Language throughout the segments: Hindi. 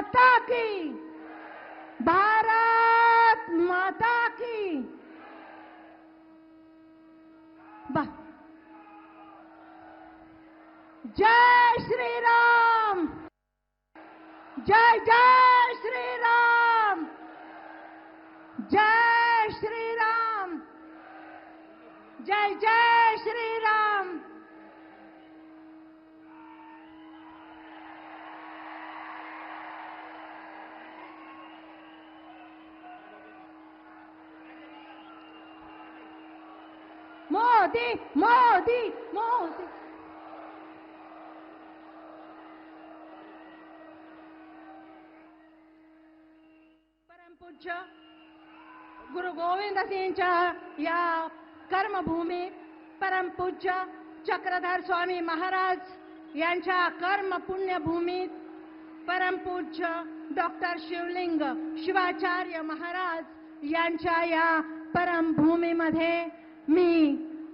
माता की, भारत माता की। जय श्री राम, जय जय श्री राम, जय श्री राम, जय जय श्री राम। मोदी मोदी मोदी। परमपूज्य गुरु गोविंद सिंहच्या या कर्मभूमीत परमपूज्य चक्रधर स्वामी महाराज यांच्या कर्म पुण्यभूमीत परमपूज्य डॉक्टर शिवलिंग शिवाचार्य महाराज यांच्या या परमभूमीमध्ये मी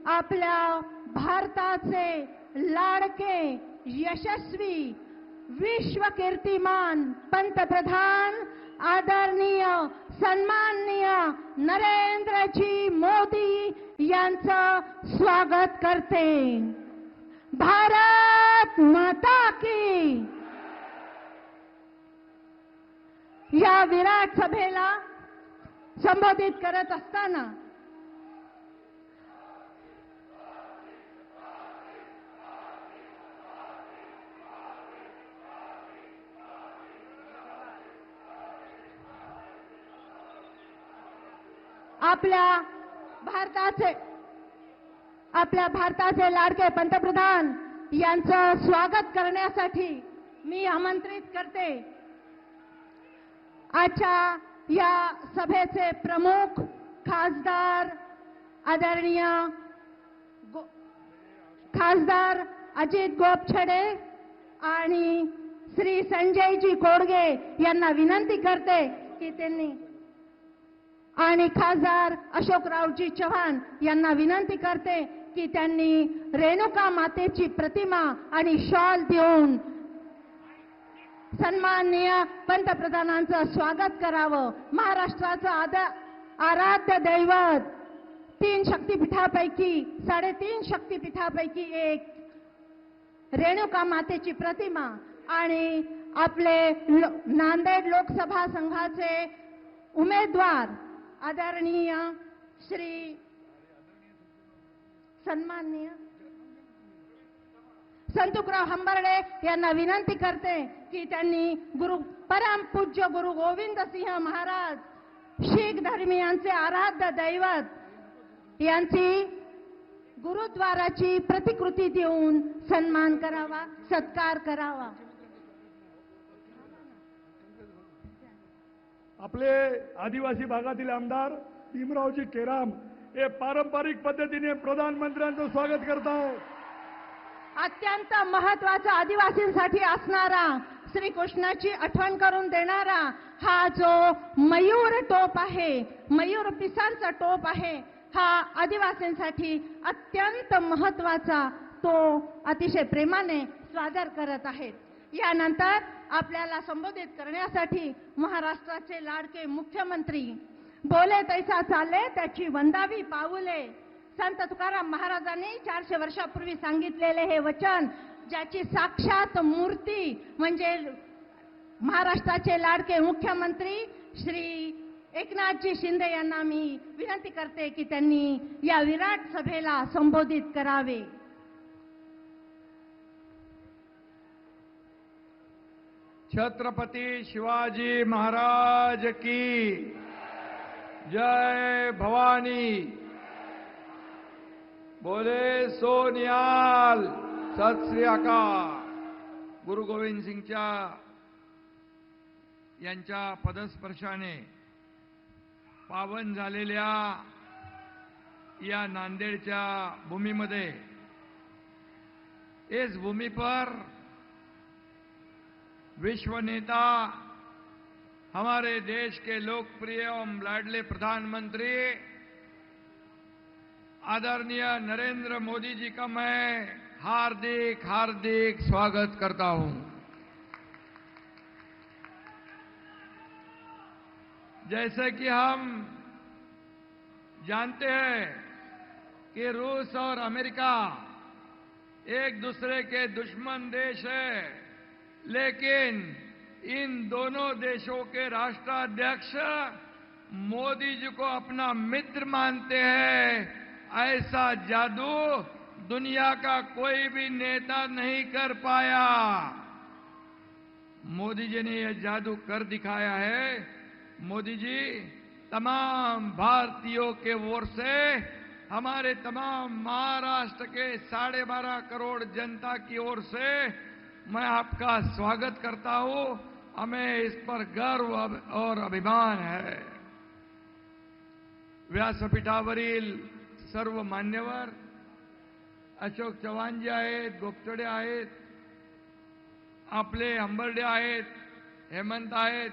आपल्या भारताचे लाडके यशस्वी विश्वकीर्तिमान पंतप्रधान आदरणीय सन्माननीय नरेंद्रजी मोदी यांचं स्वागत करते। भारत माता की। या विराट सभेला संबोधित करत असताना आपल्या भारताचे लाडके पंतप्रधान यांचं स्वागत करण्यासाठी मी आमंत्रित करते। आजच्या या सभेचे प्रमुख खासदार आदरणीय खासदार अजित गोपछडे आणि श्री संजयजी कोडगे यांना विनंती करते की त्यांनी आणि खासदार अशोकरावजी चव्हाण यांना विनंती करते की त्यांनी रेणुका मातेची प्रतिमा आणि शॉल देऊन सन्माननीय पंतप्रधानांचं स्वागत करावं। महाराष्ट्राचं आराध्य दैवत 3 शक्तिपीठापैकी 3.5 शक्तिपीठापैकी एक रेणुका मातेची प्रतिमा आणि आपले नांदेड लोकसभा संघाचे उमेदवार आदरणीय श्री सन्माननीय संतुकराव हंबर्डे यांना विनंती करते की त्यांनी परमपूज्य गुरु गोविंद सिंह महाराज शीख धर्मीयांचे आराध्य दैवत यांची गुरुद्वाराची प्रतिकृती देऊन सन्मान करावा, सत्कार करावा। आपले आदिवासी भागातील आमदार भीमरावजी केराम हे पारंपरिक पद्धतीने प्रधानमंत्र्यांचं स्वागत करतात। अत्यंत महत्त्वाचा आदिवासींसाठी असणारा श्रीकृष्णाची आठवण करून देणारा हा जो मयूर टोप आहे, मयूर पिसांचा टोप आहे, हा आदिवासींसाठी अत्यंत महत्त्वाचा तो अतिशय प्रेमाने सादर करत आहेत। यानंतर आपल्याला संबोधित करण्यासाठी महाराष्ट्राचे लाडके मुख्यमंत्री बोले तैसा चाले त्याची वंदावी पाऊले संत तुकाराम महाराजांनी 400 वर्षापूर्वी सांगितलेले हे वचन ज्याची साक्षात मूर्ती म्हणजे महाराष्ट्राचे लाडके मुख्यमंत्री श्री एकनाथजी शिंदे यांना मी विनंती करते की त्यांनी या विराट सभेला संबोधित करावे। छत्रपति शिवाजी महाराज की जय। भवानी बोले सोनियाल सत श्री अकाल। गुरु गोविंद सिंगच्या यांच्या पदस्पर्शाने पावन झालेल्या या नांदेडच्या भूमीमध्ये इस भूमि पर विश्व नेता हमारे देश के लोकप्रिय एवं लाडले प्रधानमंत्री आदरणीय नरेंद्र मोदी जी का मैं हार्दिक हार्दिक स्वागत करता हूं। जैसे कि हम जानते हैं कि रूस और अमेरिका एक दूसरे के दुश्मन देश है, लेकिन इन दोनों देशों के राष्ट्राध्यक्ष मोदी जी को अपना मित्र मानते हैं। ऐसा जादू दुनिया का कोई भी नेता नहीं कर पाया। मोदी जी ने यह जादू कर दिखाया है। मोदी जी तमाम भारतीयों के ओर से, हमारे तमाम महाराष्ट्र के 12.5 करोड़ जनता की ओर से मैं आपका स्वागत करता हूं। हमें इस पर गर्व और अभिमान है। व्यासपीठावरील सर्व मान्यवर, अशोक चव्हाणजी आहेत, गोपचडे आहेत, आपले हंबर्डे आहेत, हेमंत आहेत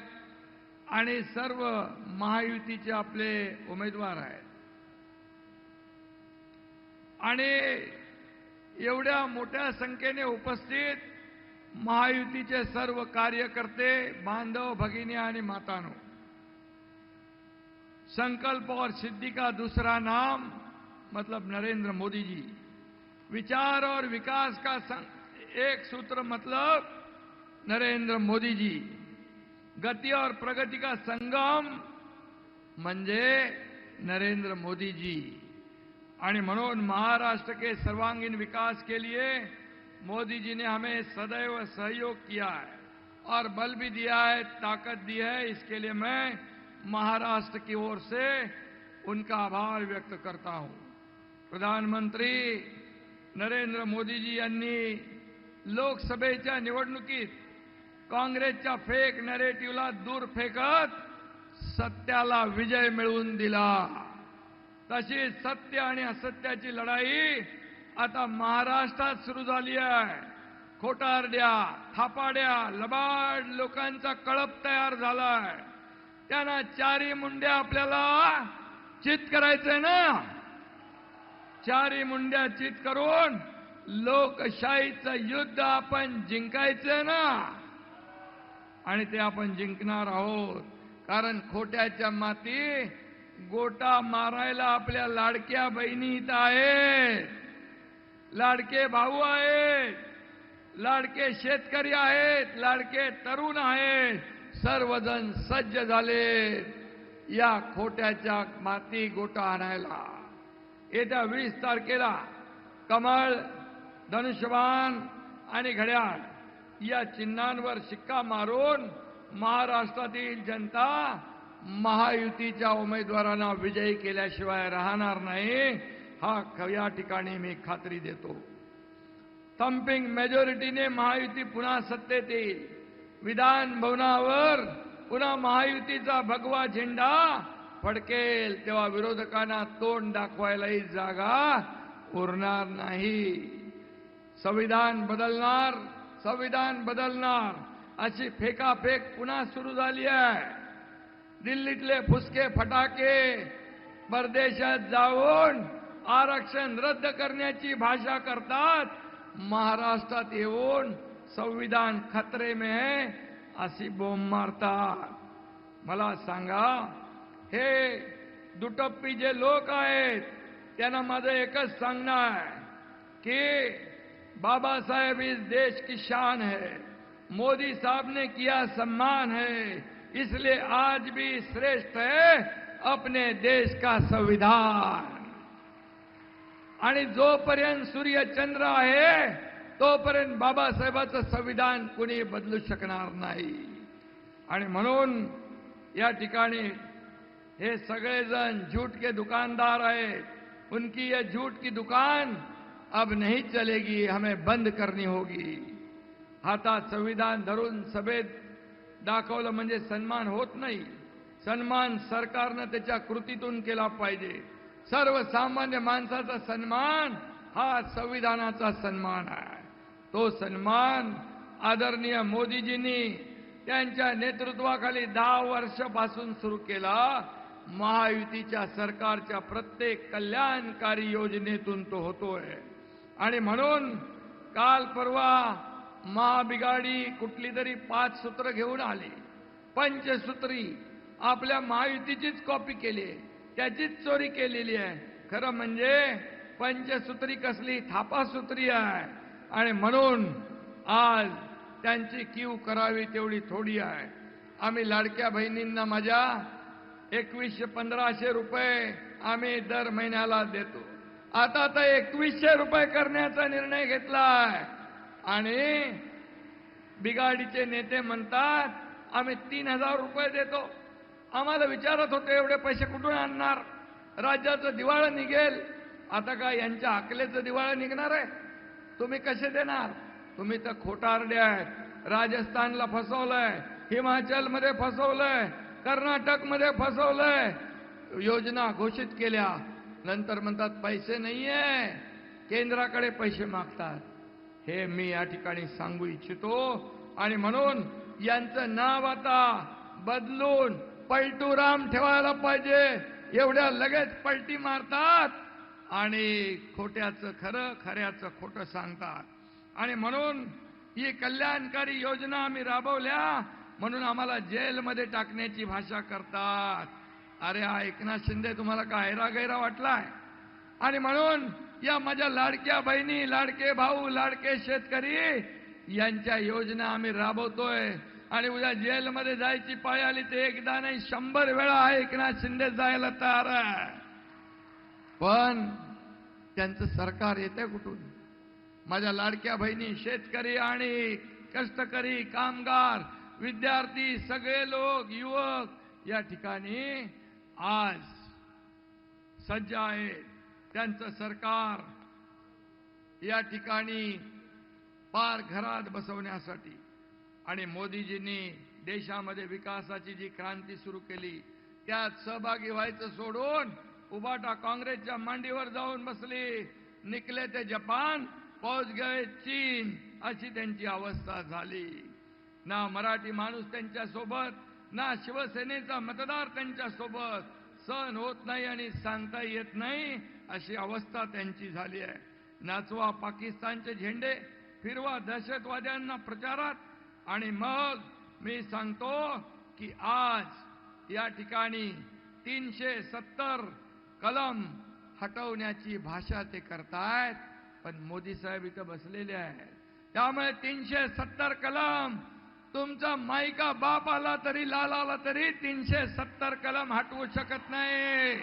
आणि सर्व महायुतीचे आपले उमेदवार आहेत। आणि एवढ्या मोठ्या संख्येने उपस्थित महायुतीचे सर्व कार्यकर्ते, बांधव, भगिनी आणि मातानो, संकल्प और सिद्धि का दूसरा नाम मतलब नरेंद्र मोदी जी, विचार और विकास का एक सूत्र मतलब नरेंद्र मोदी जी, गति और प्रगति का संगम म्हणजे नरेंद्र मोदी जी। आणि म्हणून महाराष्ट्र के सर्वांगीण विकास के लिए मोदी जी ने हमें सदैव सहयोग किया है और बल भी दिया है, ताकत दी है। इसके लिए मैं महाराष्ट्र की ओर से उनका आभार व्यक्त करता हूं। प्रधानमंत्री नरेंद्र मोदी जी यांनी लोकसभेच्या निवडणुकीत काँग्रेसच्या फेक नॅरेटिव्हला दूर फेकत सत्याला विजय मिळवून दिला। तशी सत्य आणि असत्याची लढाई आता महाराष्ट्रात सुरू झाली आहे। खोटारड्या, थापाड्या, लबाड लोकांचा कळप तयार झालाय। त्यांना चारी मुंड्या आपल्याला चित करायचंय ना। चारी मुंड्या चित करून लोकशाहीचं युद्ध आपण जिंकायचंय ना। आणि ते आपण जिंकणार आहोत, कारण खोट्याच्या माती गोटा मारायला आपल्या लाडक्या बहिणी इथं आहेत, लाडके भाऊ आहेत, लाडके शेतकरी आहेत, लाडके तरुण आहेत, सर्वजण सज्ज झाले या खोट्याच्या माती गोटा आणायला। येत्या 20 तारखेला कमळ, धनुष्यबाण आणि घड्याळ या चिन्हांवर शिक्का मारून महाराष्ट्रातील जनता महायुतीच्या उमेदवारांना विजयी केल्याशिवाय राहणार नाही, हा या ठिकाणी मी खात्री देतो। थंपिंग मेजॉरिटीने महायुती पुन्हा सत्तेत येईल। विधान भवनावर पुन्हा महायुतीचा भगवा झेंडा फडकेल, तेव्हा विरोधकांना तोंड दाखवायलाही जागा उरणार नाही। संविधान बदलणार, संविधान बदलणार अशी फेकाफेक पुन्हा सुरू झाली आहे। दिल्लीतले फुसके फटाके परदेशात जाऊन आरक्षण रद्द करण्याची भाषा करतात, महाराष्ट्रात येऊन संविधान खतरे में है अशी बोंब मारतात। मला सांगा, हे दुटप्पी जे लोक आहेत त्यांना माझं एकच सांगणं आहे की बाबा साहेब इस देश की शान है, मोदी साहब ने किया सम्मान है, इसलिए आज भी श्रेष्ठ है अपने देश का संविधान। आणि जोपर्यंत सूर्य चंद्र आहे तोपर्यंत बाबासाहेबांचं संविधान कोणी बदलू शकणार नाही। आणि म्हणून या ठिकाणी हे सगळेजण झूठ के दुकानदार आहेत। उनकी ये झूठ की दुकान अब नहीं चलेगी, हमें बंद करनी होगी। हातात संविधान धरून सभेत दाखवलं म्हणजे सन्मान होत नाही। सन्मान सरकारनं त्याच्या कृतीतून केला पाहिजे। सर्वसामान्य माणसाचा सन्मान हा संविधानाचा सन्मान आहे। तो सन्मान आदरणीय मोदीजींनी त्यांच्या नेतृत्वाखाली 10 वर्षापासून सुरू केला। महायुतीच्या सरकारच्या प्रत्येक कल्याणकारी योजनेतून तो होतोय। आणि म्हणून काल परवा महाबिगाडी कुठली तरी 5 सूत्र घेऊन आली, पंचसूत्री, आपल्या महायुतीचीच कॉपी केली आहे, त्याचीच चोरी केलेली आहे. खरं म्हणजे पंचसूत्री कसली थापासूत्री आहे. आणि म्हणून आज त्यांची कीव करावी तेवढी थोडी आहे. आम्ही लाडक्या बहिणींना माझ्या 2100-1500 रुपये आम्ही दर महिन्याला देतो. आता तर 2100 रुपये करण्याचा निर्णय घेतलाय. आणि बिगाडीचे नेते म्हणतात आम्ही 3000 रुपये देतो. आम्हाला विचारत होते एवढे पैसे कुठून आणणार, राज्याचं दिवाळं निघेल. आता काय यांच्या अकलेचं दिवाळं निघणार आहे? तुम्ही कसे देणार? तुम्ही तर खोटारडे आहेत. राजस्थानला फसवलंय, हिमाचलमध्ये फसवलंय, कर्नाटकमध्ये फसवलंय. योजना घोषित केल्या, नंतर म्हणतात पैसे नाहीये, केंद्राकडे पैसे मागतात. हे मी या ठिकाणी सांगू इच्छितो. आणि म्हणून यांचं नाव आता बदलून पलटूराम ठेवायला पाहिजे. एवढ्या लगेच पलटी मारतात आणि खोट्याचं खरं, खऱ्याचं खोटं सांगतात. आणि म्हणून ही कल्याणकारी योजना आम्ही राबवल्या म्हणून आम्हाला जेलमध्ये टाकण्याची भाषा करतात. अरे हा एकनाथ शिंदे तुम्हाला काय गैरा वाटलाय? आणि म्हणून या माझ्या लाडक्या बहिणी, लाडके भाऊ, लाडके शेतकरी यांच्या योजना आम्ही राबवतोय. आणि उद्या जेलमध्ये जायची पाळी आली तर एकदा नाही 100 वेळा एकनाथ शिंदे जायला तयार आहे. पण त्यांचं सरकार येते कुठून? माझ्या लाडक्या बहिणी, शेतकरी आणि कष्टकरी, कामगार, विद्यार्थी, सगळे लोक, युवक या ठिकाणी आज सज्ज आहेत. त्यांचं सरकार या ठिकाणी पार घरात बसवण्यासाठी. आणि मोदीजींनी देशामध्ये विकासाची जी क्रांती सुरू केली त्यात सहभागी व्हायचं सोडून उबाटा काँग्रेसच्या मांडीवर जाऊन बसली. निकले ते जपान, पहुंच गए चीन, अशी त्यांची अवस्था झाली. ना मराठी माणूस त्यांच्या सोबत, ना शिवसेनेचा मतदार त्यांच्या सोबत. सहन होत नाही आणि सांगता येत नाही अशी अवस्था त्यांची झाली आहे. नाचवा पाकिस्तानचे झेंडे, फिरवा दहशतवाद्यांना प्रचारात. आणि मग मी सांगतो की आज या ठिकाणी 370 कलम हटवण्याची भाषा ते करतायत. पण मोदी साहेब इथं बसलेले आहेत. त्यामुळे 370 कलम, तुमचा माईका बाप आला तरी, लाल आला तरी 370 कलम हटवू शकत नाही.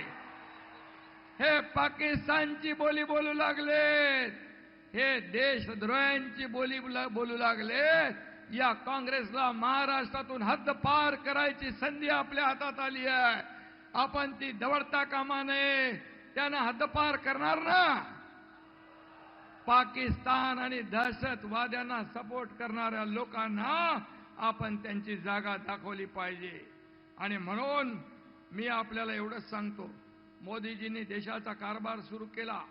हे पाकिस्तानची बोली बोलू लागलेत, हे देशद्रोह्यांची बोली बोलू लागलेत. या काँग्रेसला महाराष्ट्रातून हद्दपार करायची संधी आपल्या हातात आली आहे. आपण ती दवडता कामा नये. त्यांना हद्दपार करणार ना? पाकिस्तान आणि दहशतवाद्यांना सपोर्ट करणाऱ्या लोकांना आपण त्यांची जागा दाखवली पाहिजे. आणि म्हणून मी आपल्याला एवढंच सांगतो, मोदीजींनी देशाचा कारभार सुरू केला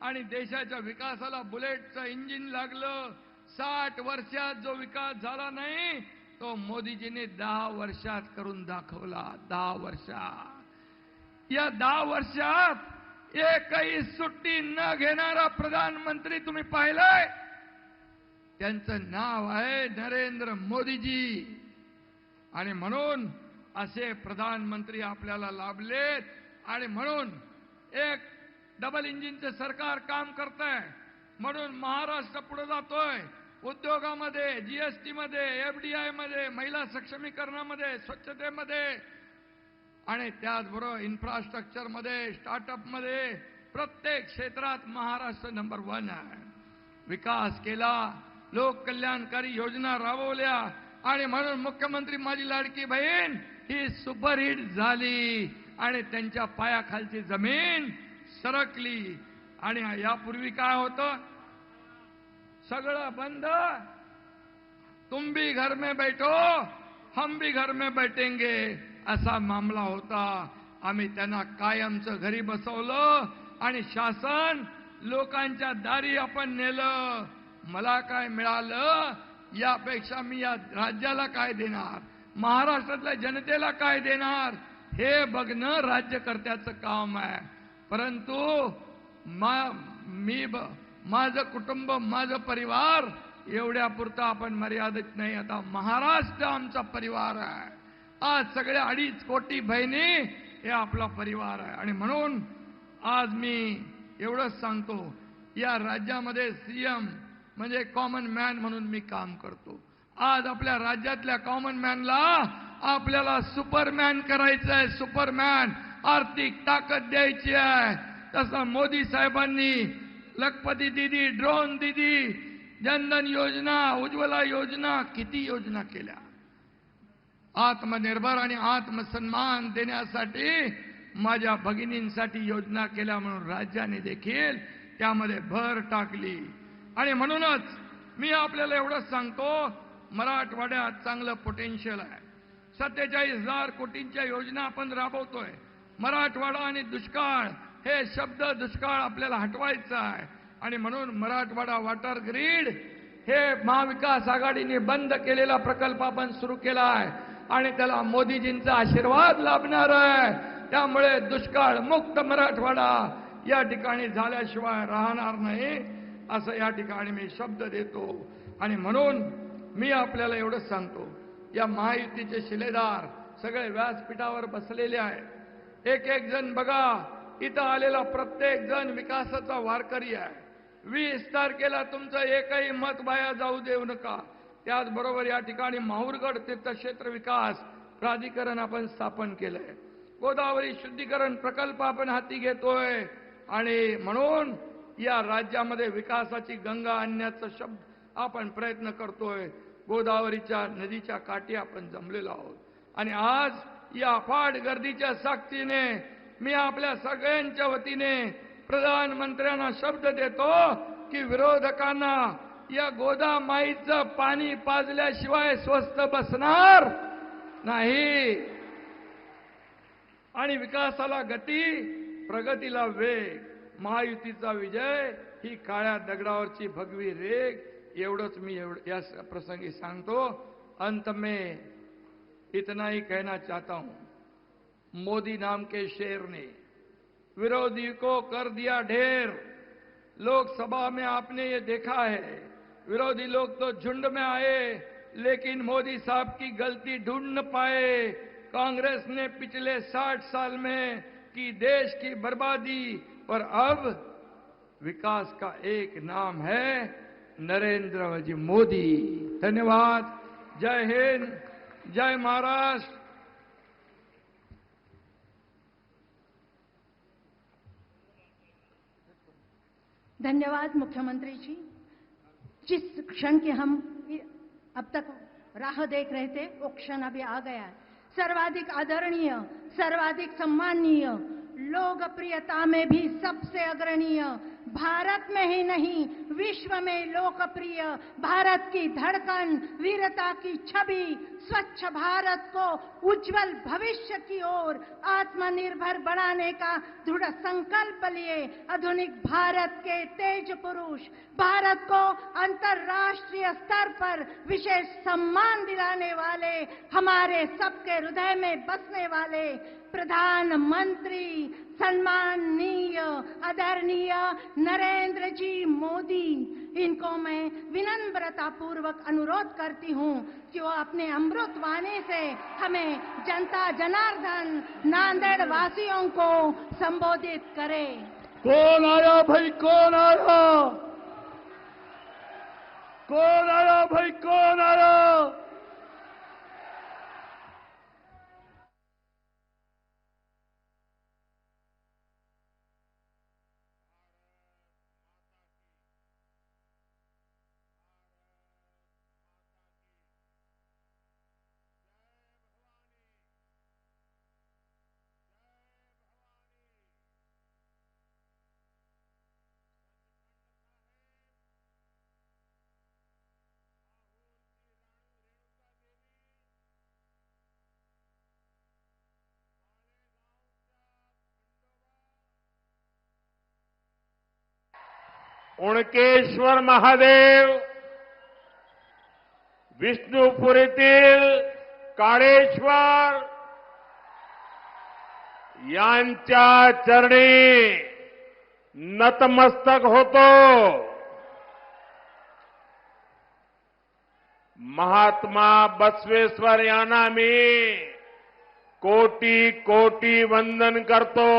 आणि देशाच्या विकासाला बुलेटचं इंजिन लागलं. 60 वर्षात जो विकास झाला नाही तो मोदीजींनी 10 वर्षात करून दाखवला. 10 वर्षात. या 10 वर्षात एकही सुट्टी न घेणारा प्रधानमंत्री तुम्ही पाहिलाय? त्यांचं नाव आहे नरेंद्र मोदीजी. आणि म्हणून असे प्रधानमंत्री आपल्याला लाभलेत. आणि म्हणून एक डबल इंजिनचे सरकार काम करतंय. म्हणून महाराष्ट्र पुढे जातोय. उद्योगामध्ये, जीएसटी मध्ये, एफडीआय मध्ये, महिला सक्षमीकरणामध्ये, स्वच्छतेमध्ये आणि त्याचबरोबर इन्फ्रास्ट्रक्चर मध्ये, स्टार्टअप मध्ये, प्रत्येक क्षेत्रात महाराष्ट्र नंबर 1 आहे. विकास केला, लोक कल्याणकारी योजना राबवल्या. आणि म्हणून मुख्यमंत्री माझी लाडकी बहीण ही सुपरहिट झाली आणि त्यांच्या पायाखालची जमीन सरकली. आणि यापूर्वी काय होतं? सगळं बंद. तुम भी घर में बैठो, हम भी घर में बैठेंगे, असा मामला होता. आम्ही त्यांना कायमचं घरी बसवलं आणि शासन लोकांच्या दारी आपण नेलं. मला काय मिळालं यापेक्षा मी या राज्याला काय देणार, महाराष्ट्रातल्या जनतेला काय देणार हे बघणं राज्यकर्त्याचं काम आहे. परंतु माझं कुटुंब, माझं परिवार एवढ्यापुरता आपण मर्यादित नाही. आता महाराष्ट्र आमचा परिवार आहे. आज सगळ्या 2.5 कोटी बहिणी हे आपला परिवार आहे. आणि म्हणून आज मी एवढंच सांगतो, या राज्यामध्ये सीएम म्हणजे कॉमन मॅन म्हणून मी काम करतो. आज आपल्या राज्यातल्या कॉमन मॅनला आपल्याला सुपरमॅन करायचं आहे. सुपरमॅन आर्थिक ताकद द्यायची आहे. तसं मोदी साहेबांनी लखपती दिदी, ड्रोन दिदी, जनधन योजना, उज्ज्वला योजना, किती योजना केल्या. आत्मनिर्भर आणि आत्मसन्मान देण्यासाठी माझ्या भगिनींसाठी योजना केल्या, म्हणून राज्याने देखील त्यामध्ये भर टाकली. आणि म्हणूनच मी आपल्याला एवढंच सांगतो, मराठवाड्यात चांगलं पोटेन्शियल आहे. 47,000 कोटींच्या योजना आपण राबवतोय. मराठवाडा आणि दुष्काळ हे शब्द दुष्काळ आपल्याला हटवायचा आहे. आणि म्हणून मराठवाडा वॉटर ग्रीड हे महाविकास आघाडीने बंद केलेला प्रकल्प आपण सुरू केला आहे आणि त्याला मोदीजींचा आशीर्वाद लाभणार आहे. त्यामुळे दुष्काळ मुक्त मराठवाडा या ठिकाणी झाल्याशिवाय राहणार नाही, असं या ठिकाणी मी शब्द देतो. आणि म्हणून मी आपल्याला एवढंच सांगतो, या महायुतीचे शिलेदार सगळे व्यासपीठावर बसलेले आहेत. एक एक जण बघा, इथं आलेला प्रत्येक जण विकासाचा वारकरी आहे. 20 तारखेला तुमचं एकही मत वाया जाऊ देऊ नका. त्याचबरोबर या ठिकाणी माहूरगड तीर्थक्षेत्र विकास प्राधिकरण आपण स्थापन केलंय. गोदावरी शुद्धीकरण प्रकल्प आपण हाती घेतोय. आणि म्हणून या राज्यामध्ये विकासाची गंगा आणण्याचा शब्द आपण प्रयत्न करतोय. गोदावरीच्या नदीच्या काठी आपण जमलेलो आहोत. आणि आज या अफाट गर्दीच्या साक्षीने मी आपल्या सगळ्यांच्या वतीने प्रधानमंत्र्यांना शब्द देतो की विरोधकांना या गोदामाईचं पाणी पाजल्याशिवाय स्वस्थ बसणार नाही. आणि विकासाला गती, प्रगतीला वेग, महायुतीचा विजय ही काळ्या दगडावरची भगवी रेग. एवढंच मी या प्रसंगी सांगतो. अंत में इतना ही कहना चाहता हूं, मोदी नाम के शेर ने विरोधी को कर दिया ढेर. लोकसभा में आपने ये देखा है, विरोधी लोग तो झुंड में आए लेकिन मोदी साहब की गलती ढूंढ न पाए. कांग्रेस ने पिछले 60 साल में की देश की बर्बादी, और अब विकास का एक नाम है नरेंद्र जी मोदी. धन्यवाद. जय हिंद, जय महाराष्ट्र. धन्यवाद मुख्यमंत्री जी. जिस क्षण की हम अब तक राह देख रहे थे, वो क्षण अभी आ गया है. सर्वाधिक आदरणीय, सर्वाधिक सम्माननीय, लोकप्रियता में भी सबसे अग्रणीय, भारत में ही नहीं विश्व में लोकप्रिय, भारत की धड़कन, वीरता की छवि, स्वच्छ भारत को उज्जवल भविष्य की ओर आत्मनिर्भर बनाने का दृढ़ संकल्प लिए आधुनिक भारत के तेज पुरुष, भारत को अंतर्राष्ट्रीय स्तर पर विशेष सम्मान दिलाने वाले, हमारे सबके हृदय में बसने वाले प्रधानमंत्री सम्माननीय आदरणीय नरेंद्र जी मोदी, इनको मैं विनम्रता पूर्वक अनुरोध करती हूं कि वो अपने अमृत वाणी से हमें जनता जनार्दन नांदेड़ वासियों को संबोधित करें. कौन आया भाई, कौन आया, कौन आया भाई, कौन आया. उणकेश्वर महादेव, विष्णुपुरीतील काळेश्वर यांच्या चरणी नतमस्तक होतो. महात्मा बसवेश्वर यांना मी कोटि कोटि वंदन करतो.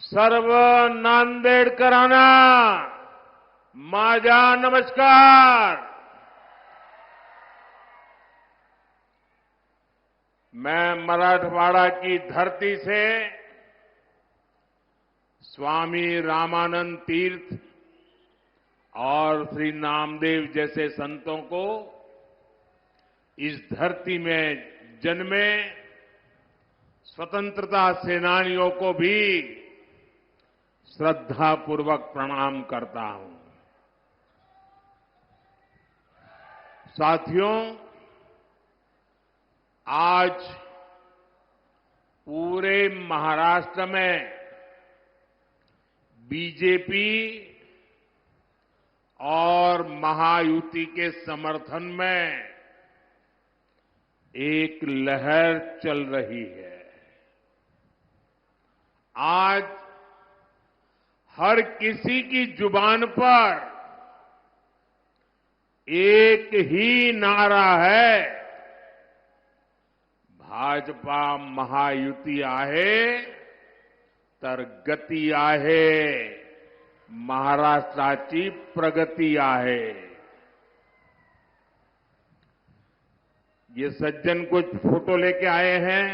सर्व नांदेडकरांना माझा नमस्कार. मैं मराठवाड़ा की धरती से स्वामी रामानंद तीर्थ और श्री नामदेव जैसे संतों को इस धरती में जन्मे स्वतंत्रता सेनानियों को भी श्रद्धापूर्वक प्रणाम करता हूं. साथियों, आज पूरे महाराष्ट्र में बीजेपी और महायुति के समर्थन में एक लहर चल रही है. आज हर किसी की जुबान पर एक ही नारा है, भाजपा महायुती आहे तर गती आहे, महाराष्ट्राची प्रगती आहे. ये सज्जन कुछ फोटो लेके आए हैं.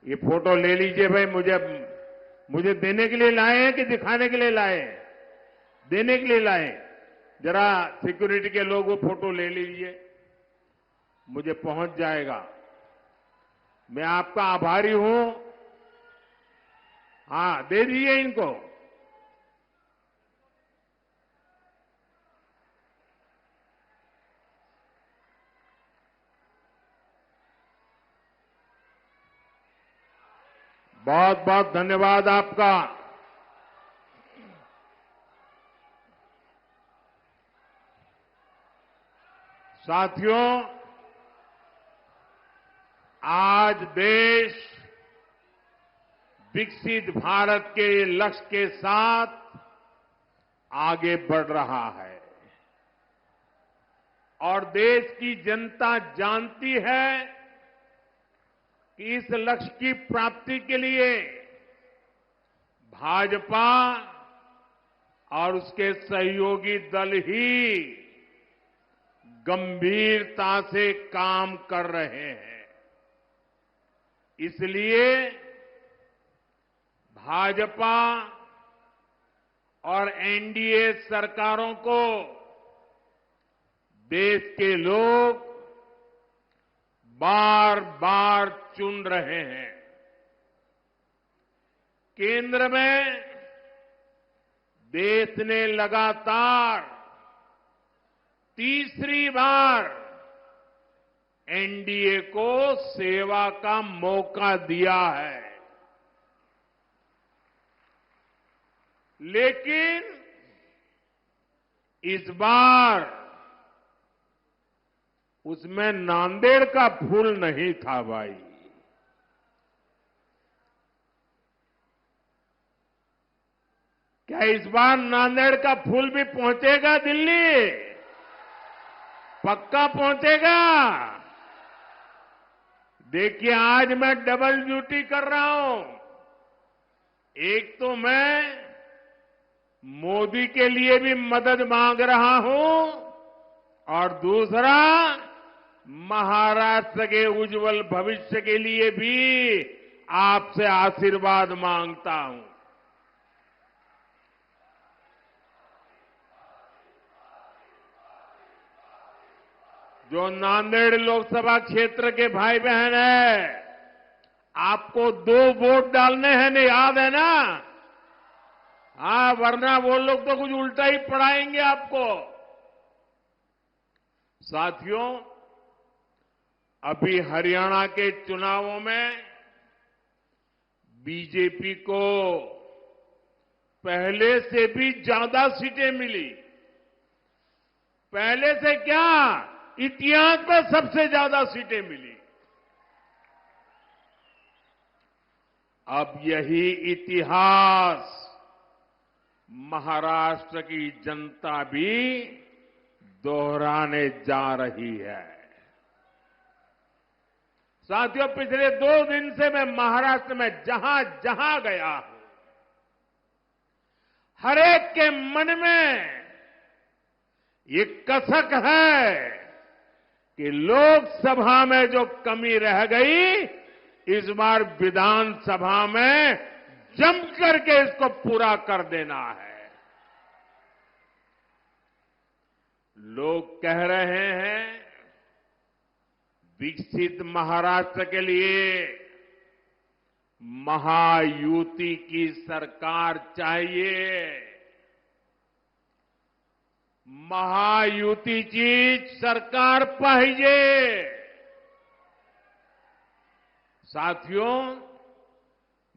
ये फोटो ले लीजिए भाई. मुझे देने के लिए लाए हैं कि दिखाने के लिए लाए हैं? देने के लिए लाए. जरा सिक्योरिटी के लोग वो फोटो ले लीजिए, मुझे पहुंच जाएगा. मैं आपका आभारी हूं. हां, दे दीजिए इनको. बहुत बहुत धन्यवाद आपका. साथियों, आज देश विकसित भारत के लक्ष्य के साथ आगे बढ़ रहा है और देश की जनता जानती है कि इस लक्ष्य की प्राप्ति के लिए भाजपा और उसके सहयोगी दल ही गंभीरता से काम कर रहे हैं. इसलिए भाजपा और एनडीए सरकारों को देश के लोग बार बार चुन रहे हैं. केंद्र में देश ने लगातार तीसरी बार एनडीए को सेवा का मौका दिया है. लेकिन इस बार उसमें नांदेड़ का फूल नहीं था भाई. क्या इस बार नांदेड़ का फूल भी पहुंचेगा दिल्ली? पक्का पहुंचेगा. देखिए, आज मैं डबल ड्यूटी कर रहा हूं. एक तो मैं मोदी के लिए भी मदद मांग रहा हूं और दूसरा महाराष्ट्र के उज्जवल भविष्य के लिए भी आपसे आशीर्वाद मांगता हूं. जो नांदेड़ लोकसभा क्षेत्र के भाई बहन हैं, आपको 2 वोट डालने हैं ना, याद है ना? हाँ, वरना वो लोग तो कुछ उल्टा ही पढ़ाएंगे आपको. साथियों, अभी हरियाणा के चुनावों में बीजेपी को पहले से भी ज्यादा सीटें मिली. पहले से क्या, इतिहास में सबसे ज्यादा सीटें मिली. अब यही इतिहास महाराष्ट्र की जनता भी दोहराने जा रही है. साथियों, पिछले 2 दिन से मैं महाराष्ट्र में जहां जहां गया हूं, हर एक के मन में ये कसक है कि लोकसभा में जो कमी रह गई, इस बार विधानसभा में जम करके इसको पूरा कर देना है। लोग कह रहे हैं विकसित महाराष्ट्र के लिए महायुति की सरकार चाहिए। महायुतीची सरकार पाहिजे। साथियों,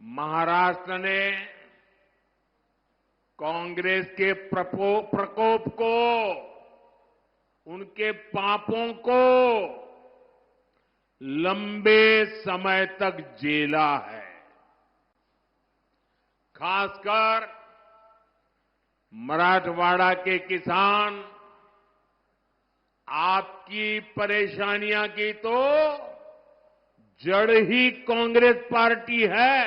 महाराष्ट्र ने कांग्रेस के प्रकोप को, उनके पापों को लंबे समय तक झेला है। खासकर मराठवाड़ा के किसान, आपकी परेशानियां की तो जड़ ही कांग्रेस पार्टी है।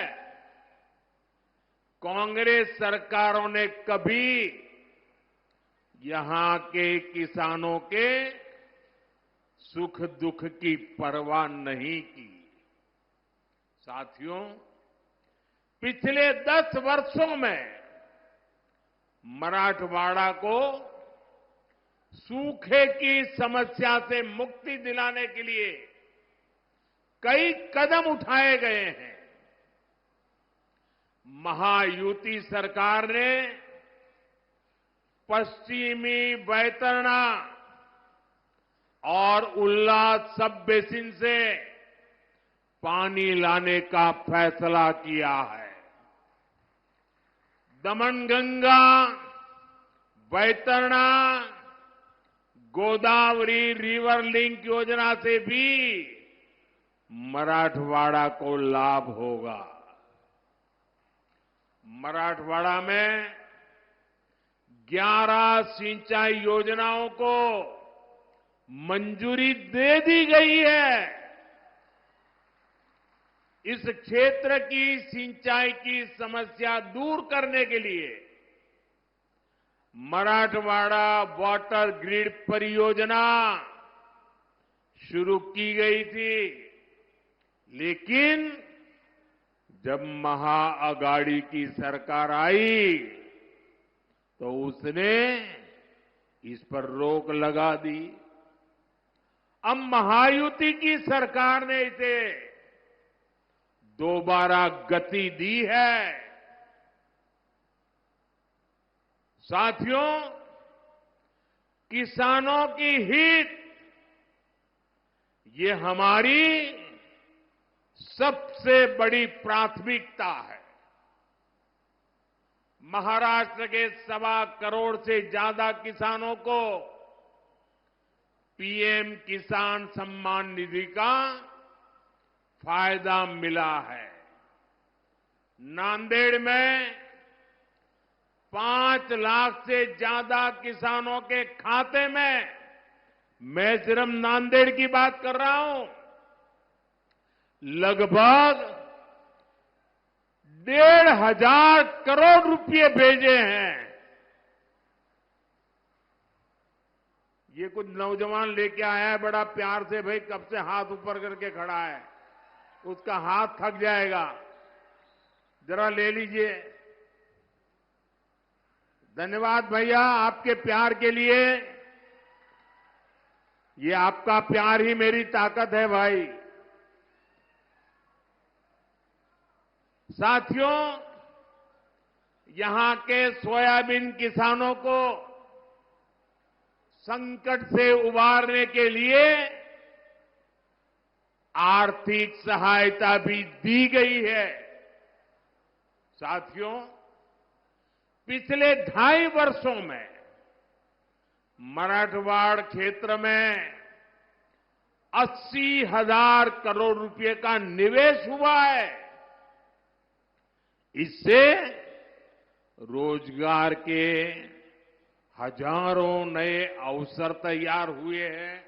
कांग्रेस सरकारों ने कभी यहां के किसानों के सुख दुख की परवाह नहीं की। साथियों, पिछले 10 वर्षों में मराठवाड़ा को सूखे की समस्या से मुक्ति दिलाने के लिए कई कदम उठाए गए हैं। महायुति सरकार ने पश्चिमी बैतरणी और उल्लास सब बेसिन से पानी लाने का फैसला किया है। दमनगंगा, बैतरणी, गोदावरी रिवर लिंक योजना से भी मराठवाड़ा को लाभ होगा। मराठवाड़ा में 11 सिंचाई योजनाओं को मंजूरी दे दी गई है। इस क्षेत्र की सिंचाई की समस्या दूर करने के लिए मराठवाड़ा वाटर ग्रिड परियोजना शुरू की गई थी, लेकिन जब महाअगाड़ी की सरकार आई तो उसने इस पर रोक लगा दी। अब महायुति की सरकार ने इसे दोबारा गति दी है। साथियों, किसानों की हित ये हमारी सबसे बड़ी प्राथमिकता है। महाराष्ट्र के 1.25 करोड़ से ज्यादा किसानों को पीएम किसान सम्मान निधि का फायदा मिला है। नांदेड़ में 5 लाख से ज्यादा किसानों के खाते में, मैं सिर्फ नांदेड़ की बात कर रहा हूं, लगभग 1,500 करोड़ रुपए भेजे हैं। ये कुछ नौजवान लेके आया है बड़ा प्यार से, भाई कब से हाथ ऊपर करके खड़ा है, उसका हाथ थक जाएगा, जरा ले लीजिए। धन्यवाद भैया आपके प्यार के लिए। ये आपका प्यार ही मेरी ताकत है भाई। साथियों, यहां के सोयाबीन किसानों को संकट से उबारने के लिए आर्थिक सहायता भी दी गई है। साथियों, पिछले 2.5 वर्षों में मराठवाड़ क्षेत्र में 80,000 करोड़ रुपए का निवेश हुआ है। इससे रोजगार के हजारों नए अवसर तैयार हुए हैं।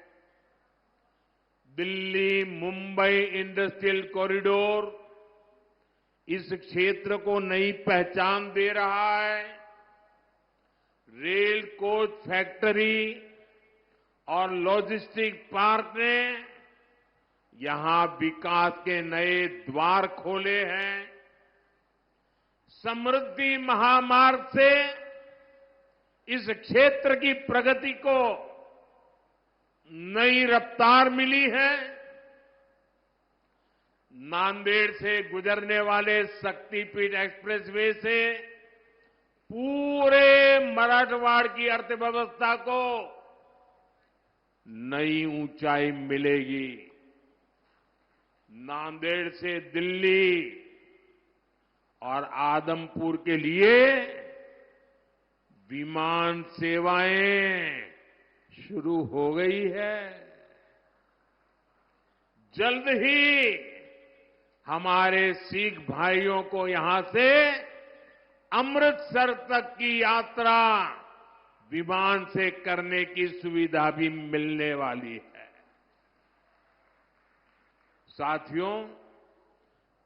दिल्ली मुंबई इंडस्ट्रियल कॉरिडोर इस क्षेत्र को नई पहचान दे रहा है। रेल कोच फैक्ट्री और लॉजिस्टिक पार्क ने यहां विकास के नए द्वार खोले हैं। समृद्धि महामार्ग से इस क्षेत्र की प्रगति को नई रफ्तार मिली है। नांदेड़ से गुजरने वाले शक्तिपीठ एक्सप्रेसवे से पूरे मराठवाड़ की अर्थव्यवस्था को नई ऊंचाई मिलेगी। नांदेड़ से दिल्ली और आदमपुर के लिए विमान सेवाएं शुरू हो गई है। जल्द ही हमारे सिख भाइयों को यहां से अमृतसर तक की यात्रा विमान से करने की सुविधा भी मिलने वाली है। साथियों,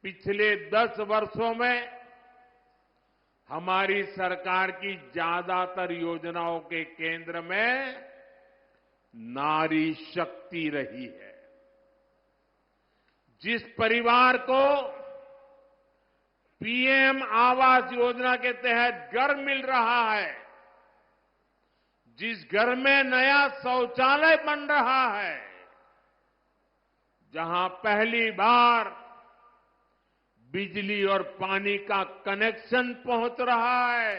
पिछले 10 वर्षों में हमारी सरकार की ज्यादातर योजनाओं के केंद्र में नारी शक्ति रही है। जिस परिवार को पीएम आवास योजना के तहत घर मिल रहा है, जिस घर में नया शौचालय बन रहा है, जहां पहली बार बिजली और पानी का कनेक्शन पहुंच रहा है,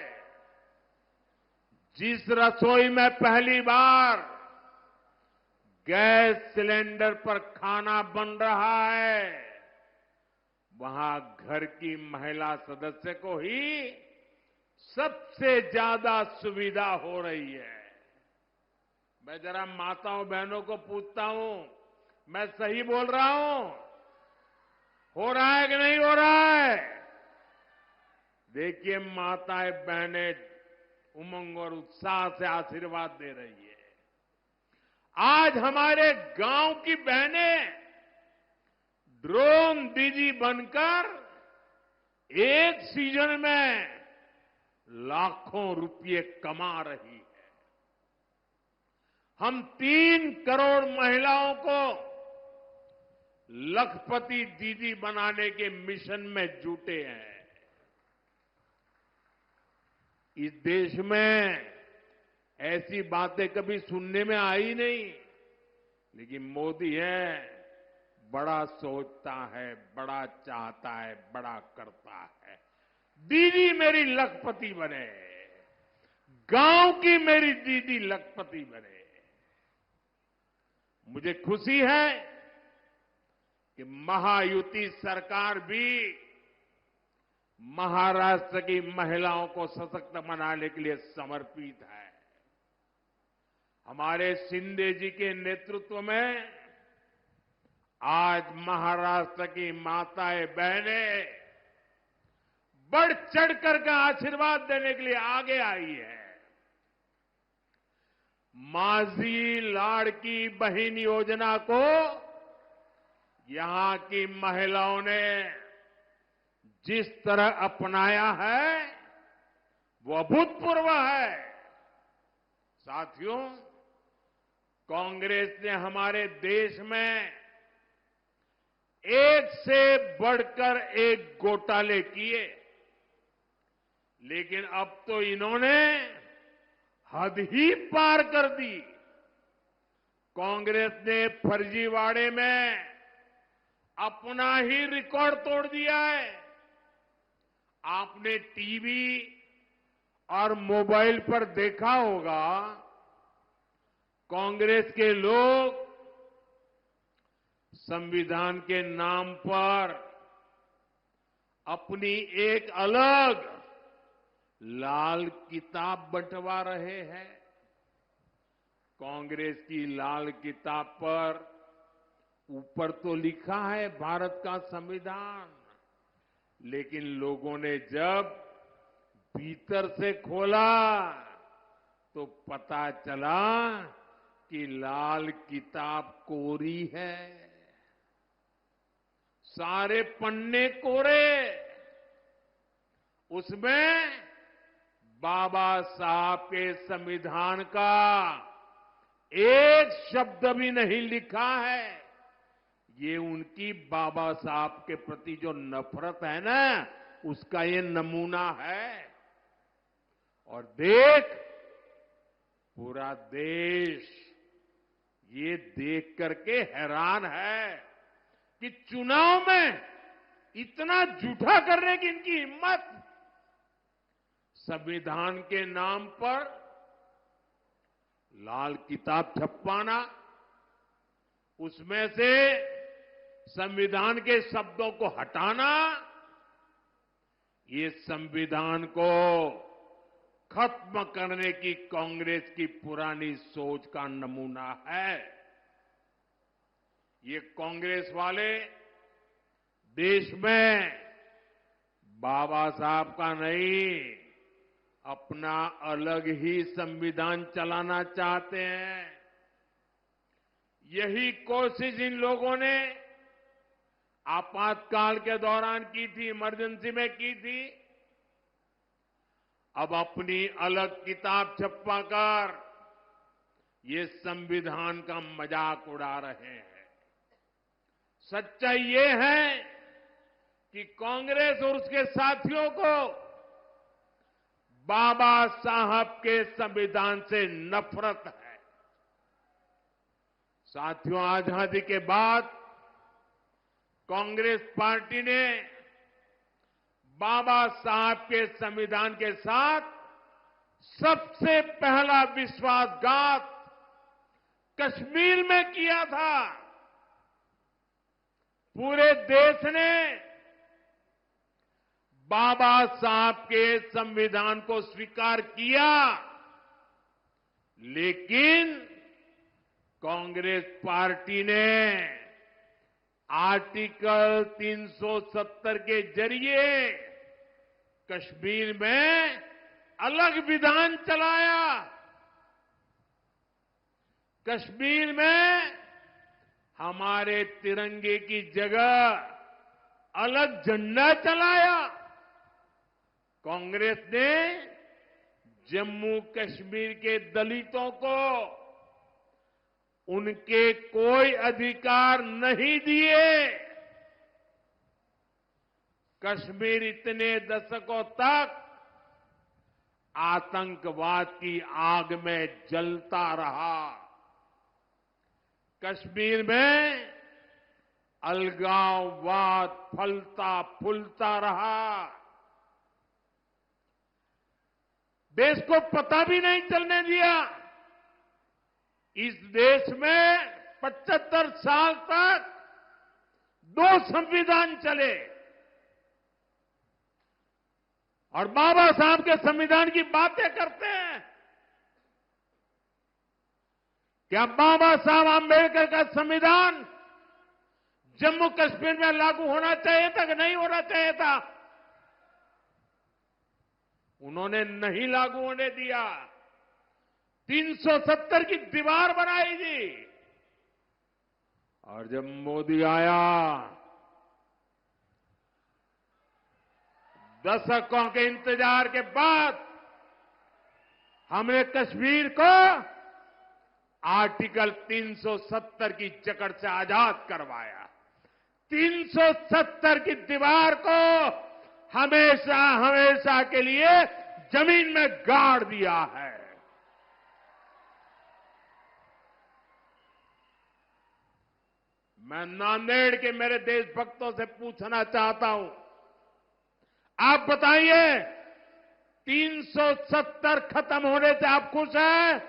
जिस रसोई में पहली बार गैस सिलेंडर पर खाना बन रहा है, वहां घर की महिला सदस्य को ही सबसे ज्यादा सुविधा हो रही है। मैं जरा माताओं बहनों को पूछता हूं, मैं सही बोल रहा हूं? हो रहा है कि नहीं हो रहा है? देखिए, माताएं बहनें उमंग और उत्साह से आशीर्वाद दे रही है। आज हमारे गांव की बहनें ड्रोन दीदी बनकर एक सीजन में लाखों रुपए कमा रही है। हम 3 करोड़ महिलाओं को लखपति दीदी बनाने के मिशन में जुटे हैं। इस देश में ऐसी बातें कभी सुनने में आई नहीं, लेकिन मोदी है, बड़ा सोचता है, बड़ा चाहता है, बड़ा करता है। दीदी मेरी लखपति बने, गांव की मेरी दीदी लखपति बने। मुझे खुशी है कि महायुति सरकार भी महाराष्ट्र की महिलाओं को सशक्त बनाने के लिए समर्पित है। हमारे शिंदे जी के नेतृत्व में आज महाराष्ट्र की माताएं बहनें बढ़ चढ़कर का आशीर्वाद देने के लिए आगे आई है। माझी लाड़की बहन योजना को यहां की महिलाओं ने जिस तरह अपनाया है वो अभूतपूर्व है। साथियों, कांग्रेस ने हमारे देश में एक से बढ़कर एक घोटाले किए, लेकिन अब तो इन्होंने हद ही पार कर दी। कांग्रेस ने फर्जीवाड़े में अपना ही रिकॉर्ड तोड़ दिया है। आपने टीवी और मोबाइल पर देखा होगा, कांग्रेस के लोग संविधान के नाम पर अपनी एक अलग लाल किताब बंटवा रहे हैं। कांग्रेस की लाल किताब पर ऊपर तो लिखा है भारत का संविधान, लेकिन लोगों ने जब भीतर से खोला तो पता चला कि लाल किताब कोरी है, सारे पन्ने कोरे, उसमें बाबा साहब के संविधान का एक शब्द भी नहीं लिखा है। ये उनकी बाबा साहब के प्रति जो नफरत है ना, उसका ये नमूना है। और देख, पूरा देश ये देख करके हैरान है कि चुनाव में इतना झूठा करने की इनकी हिम्मत। संविधान के नाम पर लाल किताब छपवाना, उसमें से संविधान के शब्दों को हटाना, ये संविधान को खत्म करने की कांग्रेस की पुरानी सोच का नमूना है। ये कांग्रेस वाले देश में बाबा साहब का नहीं, अपना अलग ही संविधान चलाना चाहते हैं। यही कोशिश इन लोगों ने आपातकाल के दौरान की थी, इमरजेंसी में की थी। अब अपनी अलग किताब छपवाकर ये संविधान का मजाक उड़ा रहे हैं। सच्चाई ये है कि कांग्रेस और उसके साथियों को बाबा साहब के संविधान से नफरत है। साथियों, आजादी के बाद कांग्रेस पार्टी ने बाबा साहब के संविधान के साथ सबसे पहला विश्वासघात कश्मीर में किया था। पूरे देश ने बाबा साहब के संविधान को स्वीकार किया, लेकिन कांग्रेस पार्टी ने आर्टिकल 370 के जरिए कश्मीर में अलग विधान चलाया। कश्मीर में हमारे तिरंगे की जगह अलग झंडा चलाया। कांग्रेस ने जम्मू कश्मीर के दलितों को उनके कोई अधिकार नहीं दिए। कश्मीर इतने दशकों तक आतंकवाद की आग में जलता रहा। कश्मीर में अलगाववाद फलता फूलता रहा। देश को पता भी नहीं चलने दिया। इस देश में 75 साल तक 2 संविधान चले और बाबा साहब के संविधान की बातें करते हैं। क्या बाबा साहब आंबेडकर का संविधान जम्मू कश्मीर में लागू होना चाहिए था कि नहीं होना चाहिए था? उन्होंने नहीं लागू होने दिया। 370 की दीवार बनाई थी। और जब मोदी आया, दशकों के इंतजार के बाद हमने कश्मीर को आर्टिकल 370 की जकड़ से आजाद करवाया। 370 की दीवार को हमेशा हमेशा के लिए जमीन में गाड़ दिया है। मैं नांदेड़ के मेरे देशभक्तों से पूछना चाहता हूं, आप बताइए 370 खत्म होने से आप खुश हैं?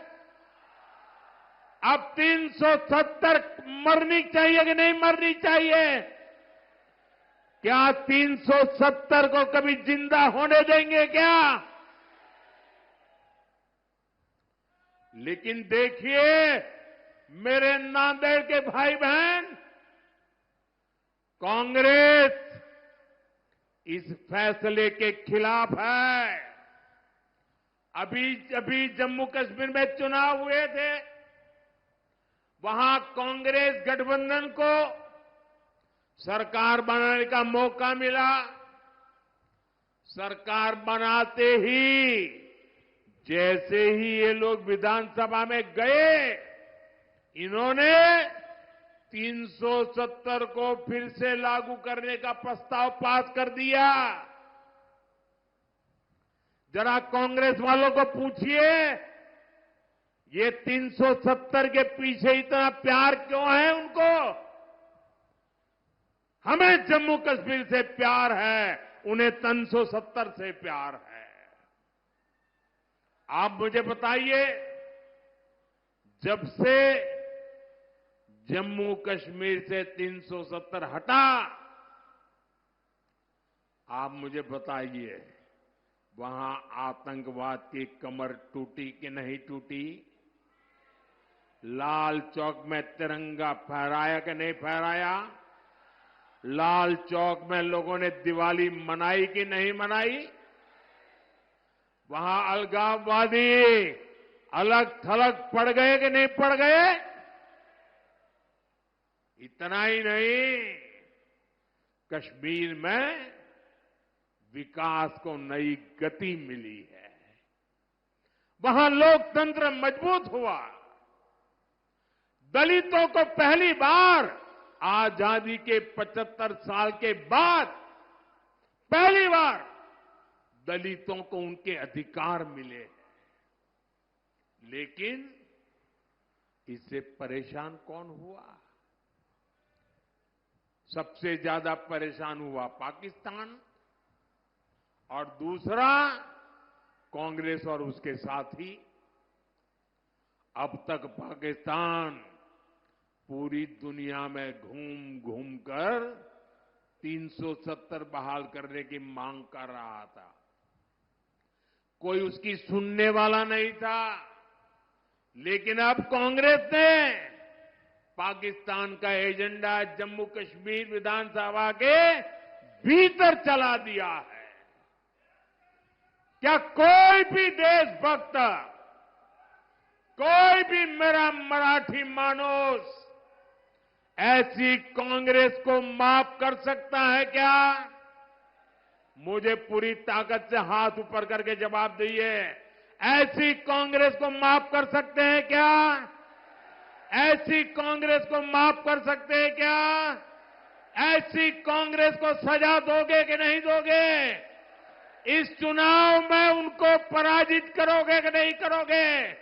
अब 370 मरनी चाहिए कि नहीं मरनी चाहिए? क्या 370 को कभी जिंदा होने देंगे क्या? लेकिन देखिए मेरे नांदेड़ के भाई बहन, कांग्रेस इस फैसले के खिलाफ है। अभी जम्मू कश्मीर में चुनाव हुए थे, वहां कांग्रेस गठबंधन को सरकार बनाने का मौका मिला। सरकार बनाते ही जैसे ही ये लोग विधानसभा में गए, इन्होंने 370 को फिर से लागू करने का प्रस्ताव पास कर दिया। जरा कांग्रेस वालों को पूछिए, ये 370 के पीछे इतना प्यार क्यों है उनको? हमें जम्मू कश्मीर से प्यार है, उन्हें 370 से प्यार है। आप मुझे बताइए, जब से जम्मू कश्मीर से 370 हटा, आप मुझे बताइए वहां आतंकवाद की कमर टूटी कि नहीं टूटी? लाल चौक में तिरंगा फहराया कि नहीं फहराया? लाल चौक में लोगों ने दिवाली मनाई कि नहीं मनाई? वहां अलगाववादी अलग थलग पड़ गए कि नहीं पड़ गए? इतना ही नहीं, कश्मीर में विकास को नई गति मिली है। वहां लोकतंत्र मजबूत हुआ। दलितों को पहली बार आजादी के 75 साल के बाद पहली बार दलितों को उनके अधिकार मिले हैं। लेकिन इससे परेशान कौन हुआ? सबसे ज्यादा परेशान हुआ पाकिस्तान, और दूसरा कांग्रेस और उसके साथी। अब तक पाकिस्तान पूरी दुनिया में घूम घूम कर 370 बहाल करने की मांग कर रहा था। कोई उसकी सुनने वाला नहीं था। लेकिन अब कांग्रेस ने पाकिस्तान का एजेंडा जम्मू कश्मीर विधानसभा के भीतर चला दिया है। क्या कोई भी देशभक्त, कोई भी मेरा मराठी मानुस ऐसी कांग्रेस को माफ कर सकता है क्या? मुझे पूरी ताकत से हाथ ऊपर करके जवाब दीजिए। ऐसी कांग्रेस को माफ कर सकते हैं क्या? ऐसी कांग्रेस को माफ कर सकते हैं क्या? ऐसी कांग्रेस को सजा दोगे कि नहीं दोगे? इस चुनाव में उनको पराजित करोगे कि नहीं करोगे?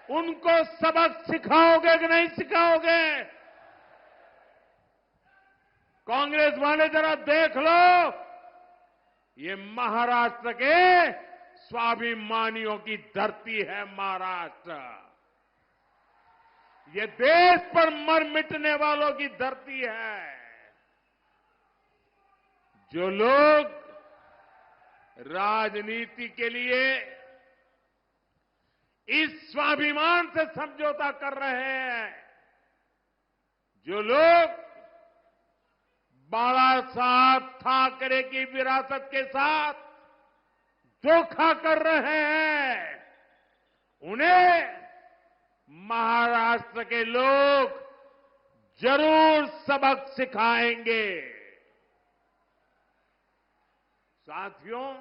उनको सबक सिखाओगे कि नहीं सिखाओगे? कांग्रेस वाले जरा देख लो, ये महाराष्ट्र के स्वाभिमानियों की धरती है। महाराष्ट्र ये देश पर मर मिटने वालों की धरती है। जो लोग राजनीति के लिए इस स्वाभिमान से समझौता कर रहे हैं, जो लोग बाला साहब ठाकरे की विरासत के साथ धोखा कर रहे हैं, उन्हें महाराष्ट्र के लोग जरूर सबक सिखाएंगे। साथियों,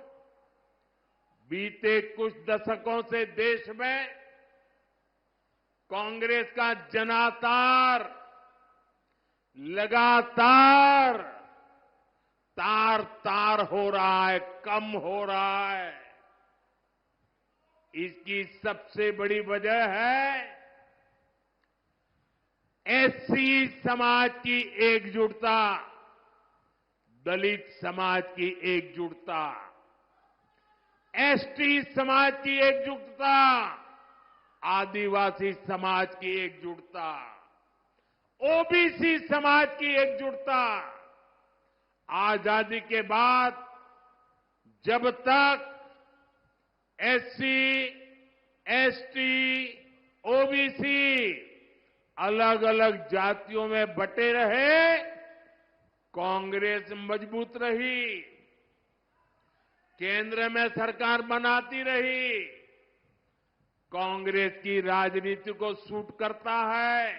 बीते कुछ दशकों से देश में कांग्रेस का जनाधार लगातार तार तार हो रहा है, कम हो रहा है। इसकी सबसे बड़ी वजह है एससी समाज की एकजुटता, दलित समाज की एकजुटता, एसटी समाज की एकजुटता, आदिवासी समाज की एकजुटता, ओबीसी समाज की एकजुटता। आजादी के बाद जब तक एससी, एसटी, ओबीसी अलग अलग जातियों में बटे रहे, कांग्रेस मजबूत रही, केंद्र में सरकार बनाती रही। कांग्रेस की राजनीति को सूट करता है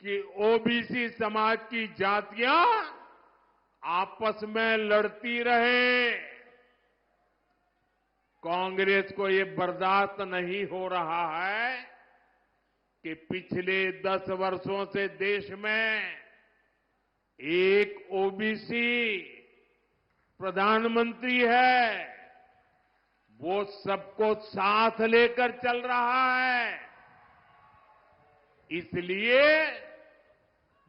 कि ओबीसी समाज की जातियां आपस में लड़ती रहे। कांग्रेस को ये बर्दाश्त नहीं हो रहा है कि पिछले 10 वर्षों से देश में एक ओबीसी प्रधानमंत्री है, वो सबको साथ लेकर चल रहा है। इसलिए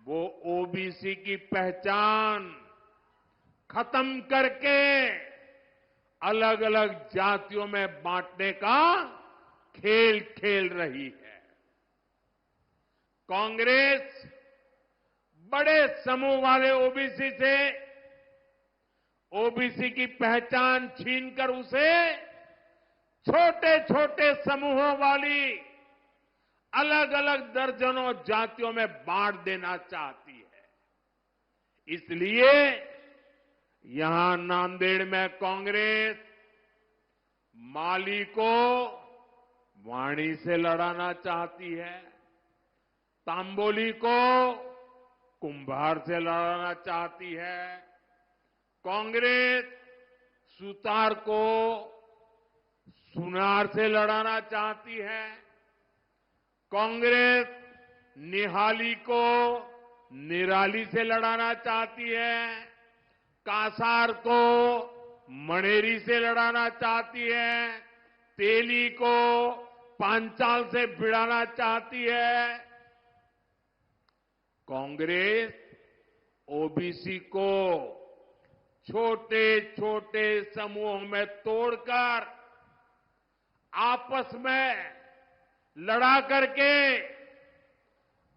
वो ओबीसी की पहचान खत्म करके अलग अलग जातियों में बांटने का खेल खेल रही है। कांग्रेस बड़े समूह वाले ओबीसी से ओबीसी की पहचान छीनकर उसे छोटे छोटे समूहों वाली अलग अलग दर्जनों जातियों में बांट देना चाहती है। इसलिए यहां नांदेड़ में कांग्रेस माली को वाणी से लड़ाना चाहती है, तांबोली को कुंभार से लड़ाना चाहती है, कांग्रेस सुतार को सुनार से लड़ाना चाहती है, कांग्रेस निहाली को निराली से लड़ाना चाहती है, कासार को मणेरी से लड़ाना चाहती है, तेली को पांचाल से भिड़ाना चाहती है। कांग्रेस ओबीसी को छोटे छोटे समूहों में तोड़कर आपस में लड़ा करके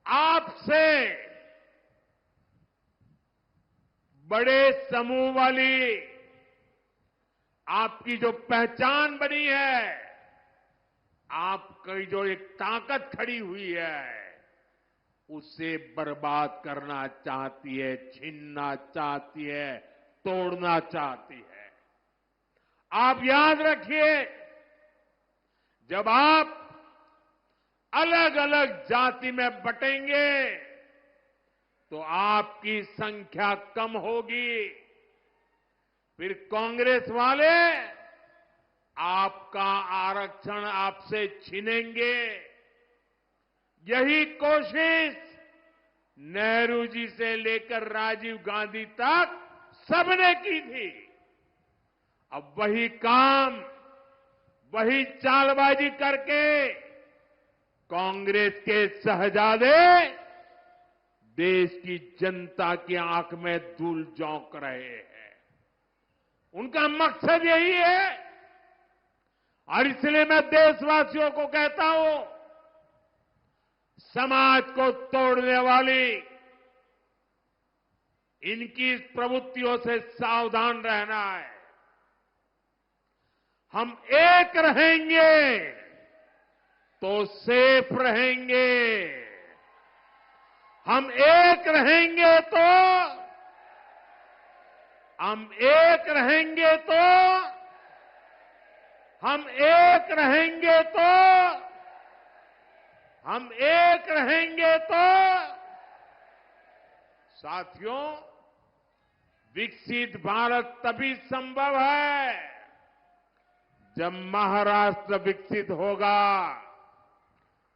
आपसे बड़े समूह वाली आपकी जो पहचान बनी है, आपकी जो एक ताकत खड़ी हुई है, उसे बर्बाद करना चाहती है, छीनना चाहती है, तोड़ना चाहती है। आप याद रखिए, जब आप अलग अलग जाति में बटेंगे तो आपकी संख्या कम होगी, फिर कांग्रेस वाले आपका आरक्षण आपसे छीनेंगे। यही कोशिश नेहरू जी से लेकर राजीव गांधी तक सबने की थी। अब वही काम, वही चालबाजी करके कांग्रेस के शहजादे देश की जनता की आंख में धूल झोंक रहे हैं। उनका मकसद यही है, और इसलिए मैं देशवासियों को कहता हूं, समाज को तोड़ने वाली इनकी प्रवृत्तियों से सावधान रहना है। हम एक रहेंगे तो सेफ रहेंगे, हम एक रहेंगे तो हम एक रहेंगे तो हम एक रहेंगे तो हम एक रहेंगे तो साथियों, विकसित भारत तभी संभव है जब महाराष्ट्र विकसित होगा,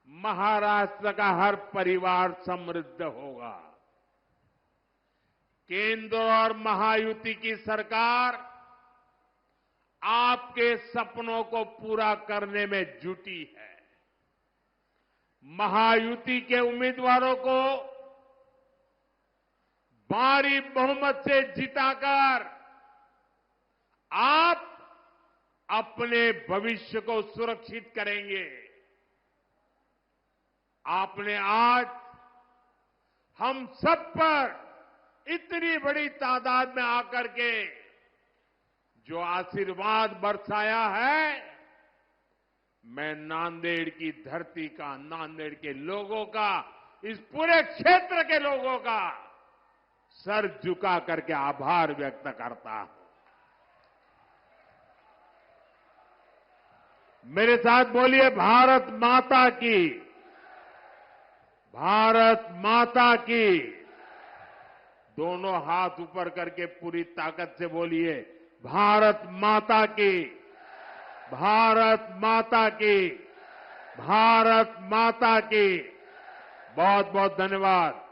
महाराष्ट्र का हर परिवार समृद्ध होगा। केंद्र और महायुति की सरकार आपके सपनों को पूरा करने में जुटी है। महायुति के उम्मीदवारों को भारी बहुमत से जिताकर आप अपने भविष्य को सुरक्षित करेंगे। आपने आज हम सब पर इतनी बड़ी तादाद में आकर के जो आशीर्वाद बरसाया है, मैं नांदेड़ की धरती का, नांदेड़ के लोगों का, इस पूरे क्षेत्र के लोगों का सर झुका करके आभार व्यक्त करता हूं। मेरे साथ बोलिए, भारत माता की, भारत माता की। दोनों हाथ ऊपर करके पूरी ताकत से बोलिए, भारत माता की, भारत माता की, भारत माता की। बहुत बहुत धन्यवाद।